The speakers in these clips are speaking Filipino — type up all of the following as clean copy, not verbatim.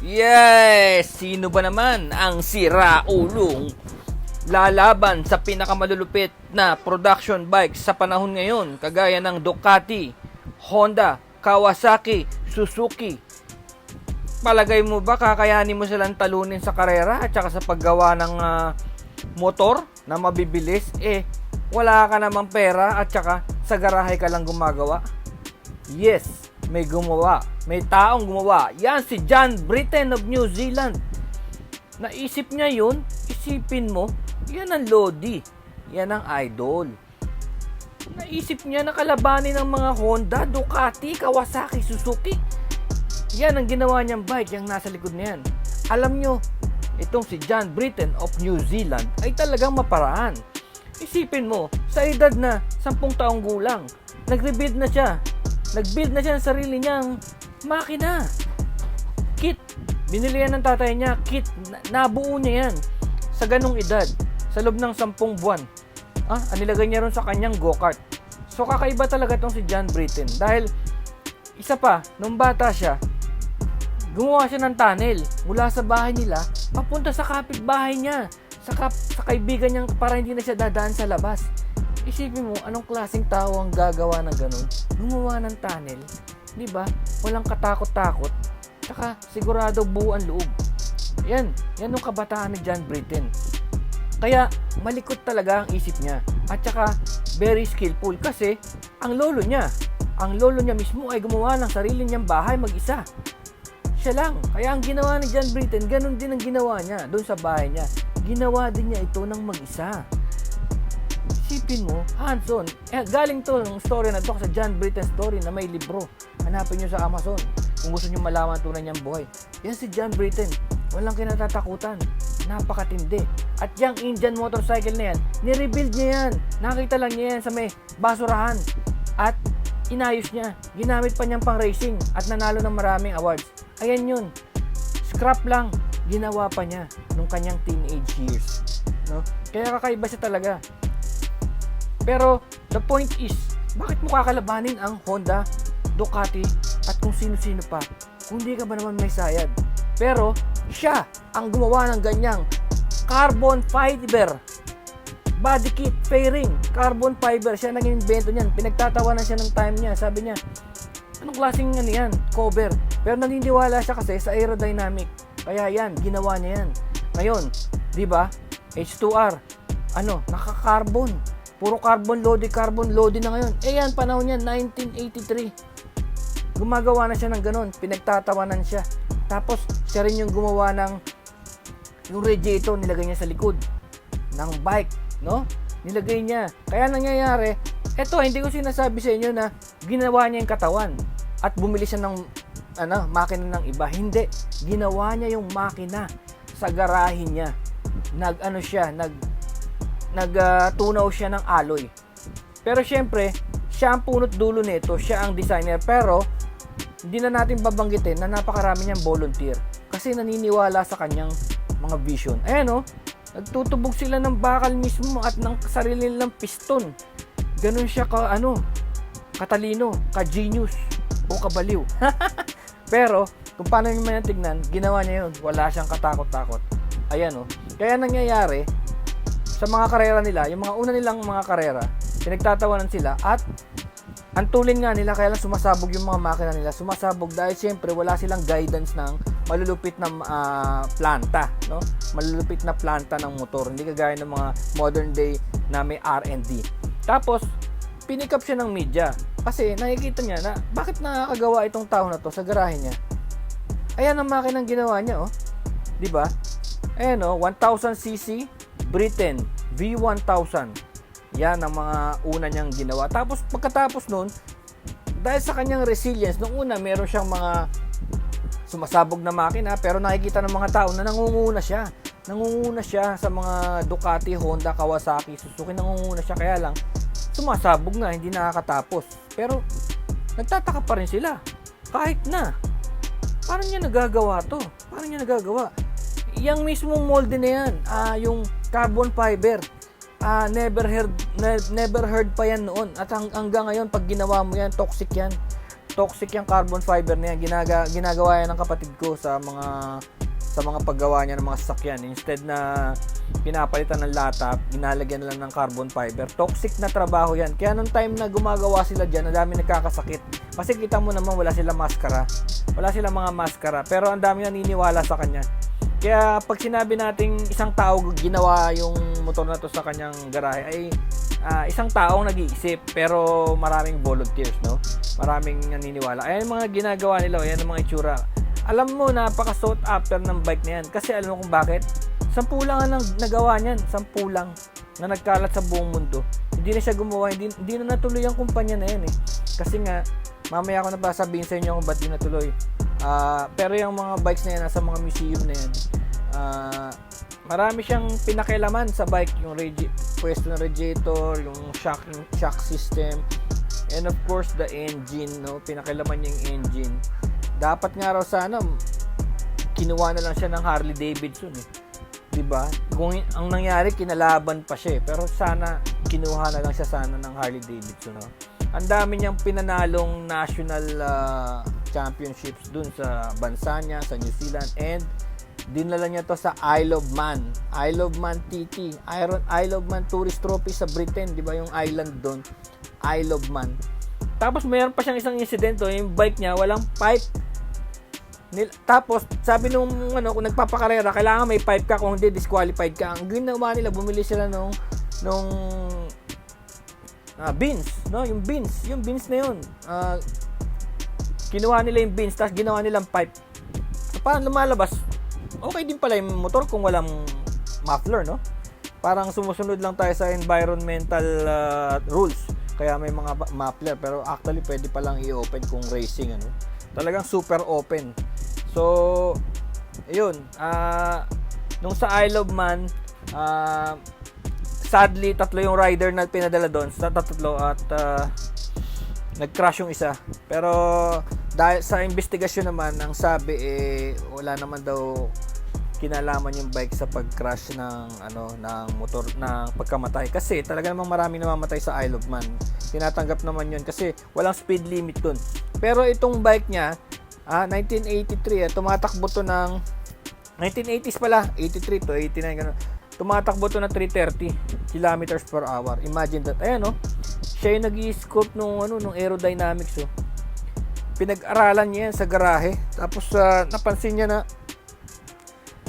Yes! Sino ba naman ang siraulong lalaban sa pinakamalulupit na production bike sa panahon ngayon, kagaya ng Ducati, Honda, Kawasaki, Suzuki? Palagay mo ba kakayanin mo silang talunin sa karera at saka sa paggawa ng motor na mabibilis? Wala ka namang pera at saka sa garahe ka lang gumagawa? Yes, may gumawa. May taong gumawa. Yan si John Britten of New Zealand. Naisip niya yun, isipin mo, yan ang Lodi. Yan ang idol. Naisip niya na kalabanin ng mga Honda, Ducati, Kawasaki, Suzuki. Yan ang ginawa niyang bike, yung nasa likod na yan. Alam nyo, itong si John Britten of New Zealand ay talagang maparaan. Isipin mo, sa edad na 10 taong gulang, nag-rebuild na siya. Nag-build na siya ng sarili niyang makina. Kit. Binili yan ng tatay niya. Kit. Nabuo niya yan. Sa ganung edad. Sa loob ng 10 buwan. Anilagay niya ron sa kanyang go-kart. So, kakaiba talaga tong si John Britten. Dahil, isa pa, nung bata siya, gumawa siya ng tunnel mula sa bahay nila papunta sa kapitbahay niya. Sa kaibigan niyang para hindi na siya dadaan sa labas. Isipin mo, anong klaseng tao ang gagawa ng ganun? Gumawa ng tunnel. Di ba? Walang katakot-takot. Tsaka sigurado buo ang loob. Yan yung kabataan ni John Britten. Kaya malikot talaga ang isip niya. At tsaka very skillful kasi ang lolo niya mismo ay gumawa ng sarili niyang bahay mag-isa. Siya lang. Kaya ang ginawa ni John Britten, ganun din ang ginawa niya doon sa bahay niya. Ginawa din niya ito ng mag-isa. Isipin mo, hands-on. Galing to ng story na to sa John Britten story na may libro. Hanapin nyo sa Amazon kung gusto nyo malaman tunay niyang buhay. Yan si John Britten. Walang kinatatakutan. Napakatindi. At yung Indian motorcycle na yan, nirebuild niya yan. Nakita lang niya yan sa may basurahan. At inayos niya. Ginamit pa niyang pang racing at nanalo ng maraming awards. Ayan yun. Scrap lang. Ginawa pa niya nung kanyang teenage years. No? Kaya kakaiba siya talaga. Pero, the point is, bakit mo kakalabanin ang Honda, Ducati, at kung sino-sino pa? Kung di ka ba naman may sayad? Pero, siya ang gumawa ng ganyang carbon fiber body kit, fairing, carbon fiber. Siya nag-invento niyan. Pinagtatawanan siya ng time niya. Sabi niya, anong klaseng yan? Cover. Pero naniniwala siya kasi sa aerodynamic. Kaya yan, ginawa niya yan. Ngayon, di ba? H2R, naka-carbon. Puro carbon loading na ngayon. Yan, panahon niya, 1983. Gumagawa na siya ng ganun. Pinagtatawanan siya. Tapos, siya rin yung gumawa ng yung radiator, nilagay niya sa likod ng bike, no? Nilagay niya. Kaya nangyayari, eto, hindi ko sinasabi sa inyo na ginawa niya yung katawan at bumili siya ng makina ng iba. Hindi. Ginawa niya yung makina sa garahe niya. Nagtunaw siya ng alloy. Pero syempre, siya ang punot dulo nito, siya ang designer. Pero hindi na natin babanggitin na napakarami niyang volunteer kasi naniniwala sa kanyang mga vision. Ayan nagtutubog sila ng bakal mismo at ng sarili nilang piston. Ganun siya katalino, ka-genius o kabaliw. Pero kung paano niyo man tignan, ginawa niya yun. Wala siyang katakot-takot. Ayan Kaya nangyayari sa mga karera nila, yung mga una nilang mga karera, pinagtatawanan sila at ang tulin nga nila, kaya lang sumasabog yung mga makina nila. Sumasabog dahil siyempre wala silang guidance ng malulupit na planta, no? Malulupit na planta ng motor. Hindi kagaya ng mga modern day na may R&D. Tapos, pinik up siya ng media kasi nakikita niya na bakit nakakagawa itong tao na to sa garahe niya. Ayan ang makinang ginawa niya, di ba? Ayan 1000cc Britten V1000. Yan ang mga una niyang ginawa. Tapos pagkatapos nun, dahil sa kanyang resilience, nung una meron siyang mga sumasabog na makina, pero nakikita ng mga tao na nangunguna siya. Nangunguna siya sa mga Ducati, Honda, Kawasaki, Suzuki. Nangunguna siya, kaya lang sumasabog na, hindi nakakatapos. Pero nagtataka pa rin sila. Kahit na. Paano niya nagagawa to? Paano niya nagagawa? Yang mismong molde na yan, yung carbon fiber, never heard pa yan noon. At hanggang ngayon, pag ginawa mo yan, toxic yan. toxic yung carbon fiber na yan. Ginagawa yan ng kapatid ko sa mga paggawa niya ng mga sasakyan. Instead na pinapalitan ng lata, ginalagyan na lang ng carbon fiber. Toxic na trabaho yan. Kaya nung time na gumagawa sila dyan, ang dami nagkakasakit. Kasi kita mo naman, wala silang maskara. Wala silang mga maskara. Pero ang dami naniniwala sa kanya. Kaya pag sinabi nating isang tao ginawa yung motor na to sa kanyang garahe, ay isang taong nag-iisip, pero maraming volunteers, no? Maraming naniniwala. Ayan yung mga ginagawa nila, ayan yung mga itsura. Alam mo, napaka-sought after ng bike na yan. Kasi alam mo kung bakit? 10 lang ang nagawa niyan. 10 lang na nagkalat sa buong mundo. Hindi na siya gumawa, hindi na natuloy ang kumpanya na yan eh. Kasi nga, mamaya ko na ba sabihin sa inyo kung ba't di natuloy. Pero yung mga bikes na yan, nasa mga museum na yan, marami siyang pinakialaman sa bike, yung pwesto ng radiator, yung shock system, and of course the engine, no? Pinakialaman niya yung engine. Dapat nga raw sana kinuha na lang siya ng Harley Davidson eh. 'Di ba? Kung ang nangyari kinalaban pa siya, pero sana kinuha na lang siya sana ng Harley Davidson, no? Ang dami niyang pinanalong national championships dun sa bansa niya, sa New Zealand, and dinala niya to sa Isle of Man. Isle of Man TT. Isle of Man Tourist Trophy sa Britain. Di ba yung island doon? Isle of Man. Tapos mayroon pa siyang isang insidente. Yung bike niya, walang pipe. Tapos, sabi nung kung nagpapakarera, kailangan may pipe ka. Kung hindi, disqualified ka. Ang ginawa nila, bumili sila nung beans. No? Yung beans na yun. Kinuha nila yung beans, tapos ginawa nilang pipe. Paano lumalabas? Okay din pala yung motor kung walang muffler, no? Parang sumusunod lang tayo sa environmental rules. Kaya may mga muffler. Pero actually, pwede palang i-open kung racing, ano? Talagang super open. So, ayun. Nung sa Isle of Man, sadly, 3 yung rider na pinadala doon. Sa 3 at nag-crash yung isa. Pero dahil sa investigasyon naman, ang sabi wala naman daw kinalaman yung bike sa pag-crash ng motor, ng pagkamatay. Kasi talaga namang marami namamatay sa Isle of Man. Tinatanggap naman yun kasi walang speed limit dun. Pero itong bike niya, 1983, tumatakbo to ng 1980s pala, 83 to 89 ganun. Tumatakbo to na 330 kilometers per hour. Imagine that. Ayan, no? Siya yung nag-i-sculpt nung aerodynamics, oh. Pinag-aralan niya yan sa garahe. Tapos napansin niya na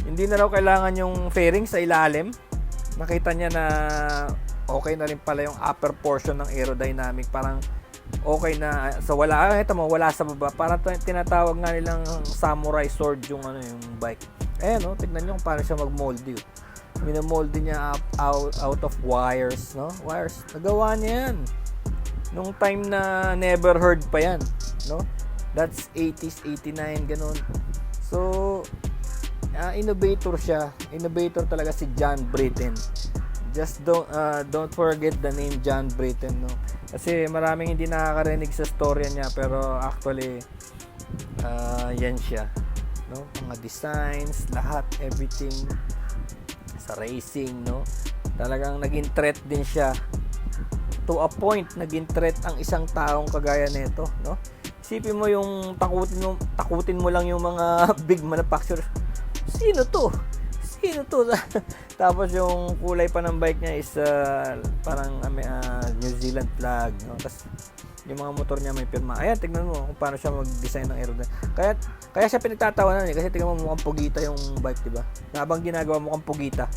hindi na raw kailangan yung fairing sa ilalim. Nakita niya na okay na rin pala yung upper portion ng aerodynamic. Parang okay na. So wala sa baba. Parang tinatawag nga nilang samurai sword yung bike. Ayan, no? Tignan niyo kung paano siya mag-moldy. Minamoldy niya out of wires, no? Wires. Nagawa niya yan nung time na never heard pa yan, no? That's 80s, 89, ganun. So, innovator siya. Innovator talaga si John Britten. Just don't forget the name John Britten, no? Kasi maraming hindi nakakarinig sa storya niya, pero actually yan siya, no? Mga designs, lahat, everything sa racing, no? Talagang naging threat din siya. To a point, naging threat ang isang taong kagaya nito, no? Isipin mo yung takutin mo lang yung mga big manufacturers. Sino to? Tapos yung kulay pa ng bike niya is parang New Zealand flag, no? Tapos yung mga motor niya may pirma. Ayan, tignan mo kung paano siya mag-design ng aerodynamic. Kaya siya pinagtatawanan kasi tignan mo mukhang pugita yung bike, diba? Habang ginagawa mo mukhang pugita.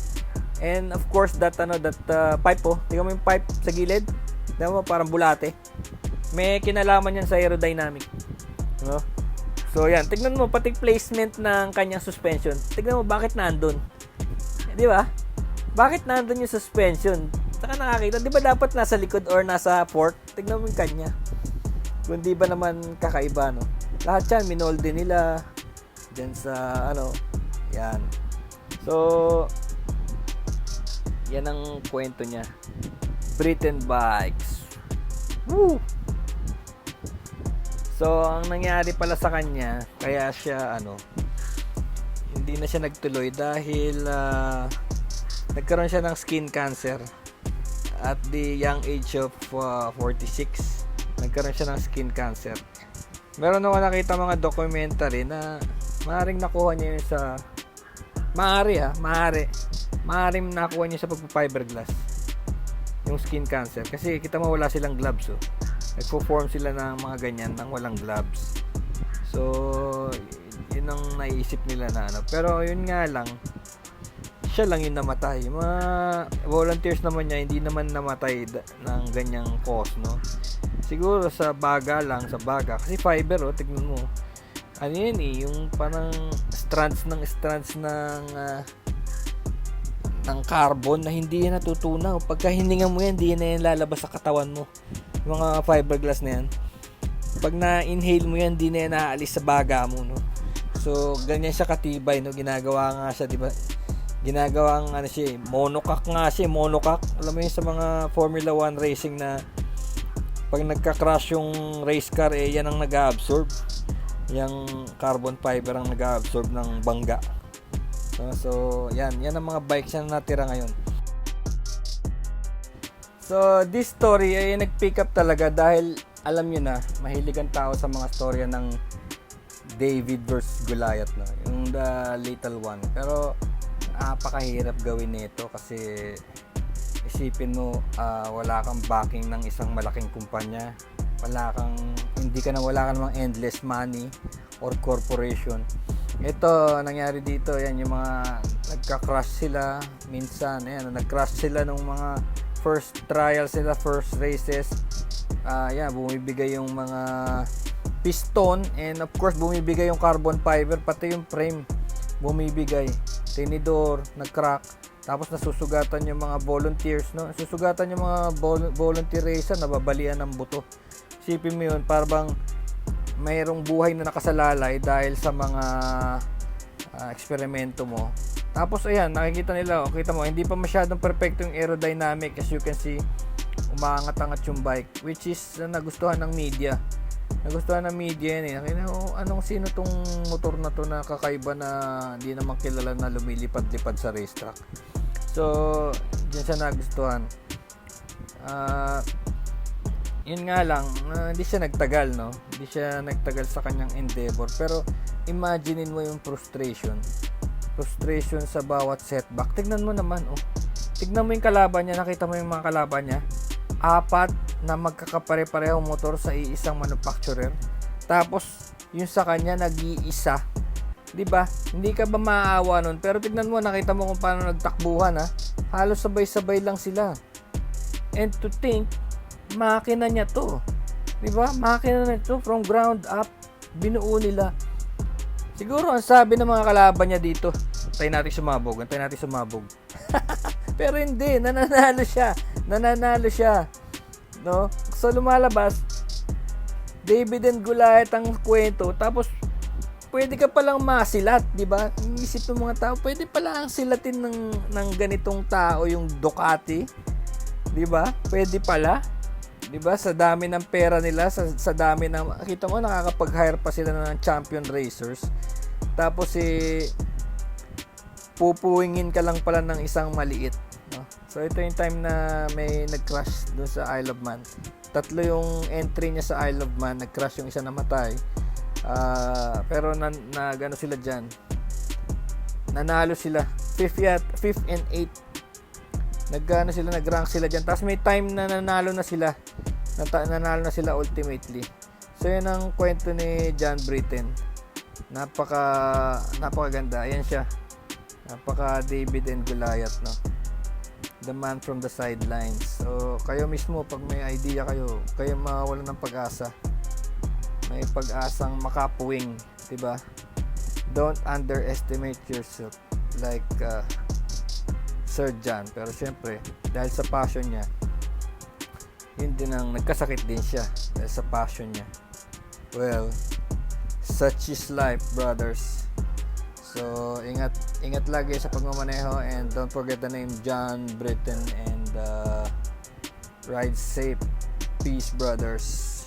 And of course that pipe, tingnan mo yung pipe sa gilid. Tingnan mo parang bulate. May kinalaman yan sa aerodynamic, no? So yan, tingnan mo pati placement ng kanyang suspension. Tingnan mo bakit nandun. Di ba? Bakit nandun yung suspension? Saka nakakita, di ba dapat nasa likod or nasa fork? Tingnan mo yung kanya. Kung di ba naman kakaiba, no? Lahat yan, minolde nila. Diyan sa, yan. So, yan ang kwento niya. Britten Bikes. Woo! So, ang nangyari pala sa kanya, kaya siya, hindi na siya nagtuloy dahil nagkaroon siya ng skin cancer at the young age of 46. Nagkaroon siya ng skin cancer. Meron ako nakita mga documentary na maaaring nakuha niya yun sa maaaring nakuha niya sa pagpa-fiberglass yung skin cancer, kasi kita mo wala silang gloves, oh. Nagpo-form sila ng mga ganyan nang walang gloves. So yun ang naisip nila na ano, pero yun nga lang, siya lang yung namatay. Yung mga volunteers naman niya hindi naman namatay ng ganyang cause, no. Siguro sa baga kasi fiber, oh, tignan mo. Ano yun yung parang strands ng carbon na hindi yan natutunaw. Pagka hininga mo yan, hindi na yan lalabas sa katawan mo. Yung mga fiberglass na yan. Pag na-inhale mo yan, hindi na yan naaalis sa baga mo, no. So, ganyan siya katibay, no. Ginagawa nga siya, di ba? Ginagawang monocoque nga siya, monocoque. Alam mo yun sa mga Formula 1 racing na pag nagka-crash yung race car, yan ang nag-absorb. Yung carbon fiber ang nag-absorb ng bangga. So yan ang mga bikes na natira ngayon. So this story ay nag-pick up talaga dahil alam nyo na, mahilig ang tao sa mga storya ng David versus Goliath, no? Yung the little one. Pero napakahirap gawin nito kasi isipin mo, wala kang backing ng isang malaking kumpanya, wala ka namang endless money or corporation. Ito nangyari dito, yan yung mga nagka-crash sila minsan, ayan, nag-crash sila nung mga first trial sila, first races. Bumibigay yung mga piston, and of course bumibigay yung carbon fiber, pati yung frame bumibigay, tinidor, nag-crack. Tapos nasusugatan yung mga volunteers, no? Nasusugatan yung mga volunteer racer, nababalian ng buto. Isipin mo yun, parang mayroong buhay na nakasalalay dahil sa mga eksperimento mo. Tapos ayan, nakikita nila, kita mo, hindi pa masyadong perfecto yung aerodynamic. As you can see, umaangat-angat yung bike, which is nagustuhan ng media. Nagustuhan ng media yan, eh. Sino tong motor na to na kakaiba na hindi naman kilala na lumilipad-lipad sa racetrack. So, dyan siya nagustuhan. Yun nga lang, hindi siya nagtagal, no? Hindi siya nagtagal sa kanyang endeavor. Pero, imaginein mo yung frustration sa bawat setback. Tignan mo naman, oh. Tignan mo yung kalaban niya, nakita mo yung mga kalaban niya. 4 na magkakapare-parehong motor sa iisang manufacturer. Tapos, yung sa kanya, nag-iisa. Diba? Hindi ka ba maaawa nun? Pero tignan mo, nakita mo kung paano nagtakbuhan, ha? Halos sabay-sabay lang sila. And to think, makina niya to. Diba? Makina niya to from ground up. Binuo nila. Siguro, ang sabi ng mga kalaban niya dito, antayin natin sumabog. Pero hindi, nananalo siya. No? So, lumalabas, David and Goliath ang kwento. Tapos, pwede ka palang masilat, di ba? Iisip ng mga tao, pwede pala ang silatin ng ganitong tao yung Ducati. Di ba? Pwede pala. Di ba? Sa dami ng pera nila, sa dami ng, kita mo, nakakapag-hire pa sila ng champion racers. Tapos, pupuwingin ka lang pala ng isang maliit. No? So, ito yung time na may nag-crash doon sa Isle of Man. 3 yung entry niya sa Isle of Man. Nag-crash yung isa namatay. Pero nagano sila dyan. Nanalo sila. 5th and 8th. Nag-rank sila dyan. Tapos may time na nanalo na sila. Nanalo na sila ultimately. So, yun ang kwento ni John Britten. Napakaganda. Ayan siya. Napaka David and Goliath, no? The man from the sidelines. So, kayo mismo, pag may idea kayo mawawalan ng pag-asa. May pag-asang makapuwing, diba? Don't underestimate yourself like Sir John. Pero syempre, dahil sa passion niya, yun din ang nagkasakit din siya dahil sa passion niya. Well, such is life, brothers. So, ingat lagi sa pagmamaneho, and don't forget the name John Britten, and ride safe. Peace, brothers.